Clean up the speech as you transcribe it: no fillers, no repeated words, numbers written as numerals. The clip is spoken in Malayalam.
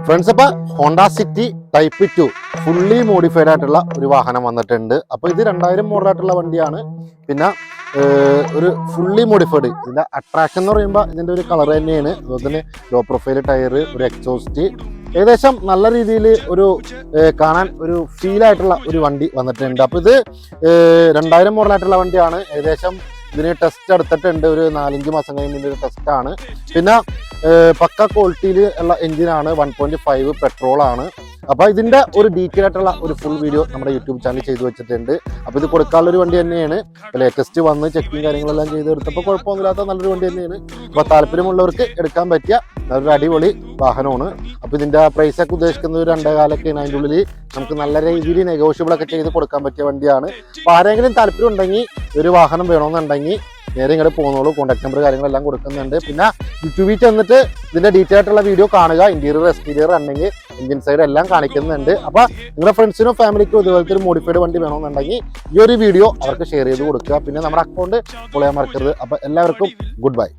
ഫ്രണ്ട്സ്, അപ്പോൾ Honda city type 2 fully modified ആയിട്ടുള്ള ഒരു വാഹനം വന്നിട്ടുണ്ട്. അപ്പോൾ ഇത് 2000 മോഡലായിട്ടുള്ള വണ്ടിയാണ്. പിന്നെ ഒരു ഫുള്ളി മോഡിഫൈഡ്, ഇതിൻ്റെ അട്രാക്ഷൻ എന്ന് പറയുമ്പോൾ ഇതിൻ്റെ ഒരു കളർ തന്നെയാണ്. അതുപോലെ തന്നെ ലോ പ്രൊഫൈൽ ടയർ, ഒരു എക്സോസ്റ്റ്, ഏകദേശം നല്ല രീതിയിൽ ഒരു കാണാൻ ഒരു ഫീലായിട്ടുള്ള ഒരു വണ്ടി വന്നിട്ടുണ്ട്. അപ്പോൾ ഇത് 2000 മോഡലായിട്ടുള്ള വണ്ടിയാണ്. ഏകദേശം ഇതിന് ടെസ്റ്റ് എടുത്തിട്ടുണ്ട്, ഒരു 4-5 മാസം കഴിഞ്ഞതിൻ്റെ ഒരു ടെസ്റ്റാണ്. പിന്നെ പക്ക ക്വാളിറ്റിയിൽ ഉള്ള എഞ്ചിനാണ്, 1.5 പെട്രോളാണ്. അപ്പോൾ ഇതിൻ്റെ ഒരു ഡീറ്റെയിൽ ആയിട്ടുള്ള ഒരു ഫുൾ വീഡിയോ നമ്മുടെ യൂട്യൂബ് ചാനൽ ചെയ്തു വെച്ചിട്ടുണ്ട്. അപ്പോൾ ഇത് കൊടുക്കാനുള്ളൊരു വണ്ടി തന്നെയാണ്. ലേറ്റസ്റ്റ് വന്ന് ചെക്കിങ് കാര്യങ്ങളെല്ലാം ചെയ്തെടുത്തപ്പോൾ കുഴപ്പമൊന്നുമില്ലാത്ത നല്ലൊരു വണ്ടി തന്നെയാണ്. അപ്പോൾ താല്പര്യമുള്ളവർക്ക് എടുക്കാൻ പറ്റിയ നല്ലൊരു അടിപൊളി വാഹനമാണ്. അപ്പോൾ ഇതിൻ്റെ പ്രൈസൊക്കെ ഉദ്ദേശിക്കുന്നത് ഒരു 2.5 അതിൻ്റെ ഉള്ളിൽ നമുക്ക് നല്ല രീതിയിൽ നെഗോഷ്യബിളൊക്കെ ചെയ്ത് കൊടുക്കാൻ പറ്റിയ വണ്ടിയാണ്. അപ്പോൾ ആരെങ്കിലും താല്പര്യം ഉണ്ടെങ്കിൽ ഒരു വാഹനം വേണമെന്നുണ്ടെങ്കിൽ നേരെ ഇങ്ങോട്ട് പോകുന്നോളൂ. കോൺടാക്ട് നമ്പർ കാര്യങ്ങളെല്ലാം കൊടുക്കുന്നുണ്ട്. പിന്നെ യൂട്യൂബിൽ ചെന്നിട്ട് ഇതിൻ്റെ ഡീറ്റെയിൽ ആയിട്ടുള്ള വീഡിയോ കാണുക. ഇന്റീരിയർ എക്സ്റ്റീരിയർ ഉണ്ടെങ്കിൽ എഞ്ചിൻ സൈഡ് എല്ലാം കാണിക്കുന്നുണ്ട്. അപ്പോൾ നിങ്ങളുടെ ഫ്രണ്ട്സിനും ഫാമിലിക്കും ഇതുപോലത്തെ ഒരു മോഡിഫൈഡ് വണ്ടി വേണമെന്നുണ്ടെങ്കിൽ ഈ ഒരു വീഡിയോ അവർക്ക് ഷെയർ ചെയ്ത് കൊടുക്കുക. പിന്നെ നമ്മുടെ അക്കൗണ്ട് ഫോളോ ചെയ്യാൻ മറക്കരുത്. അപ്പോൾ എല്ലാവർക്കും ഗുഡ് ബൈ.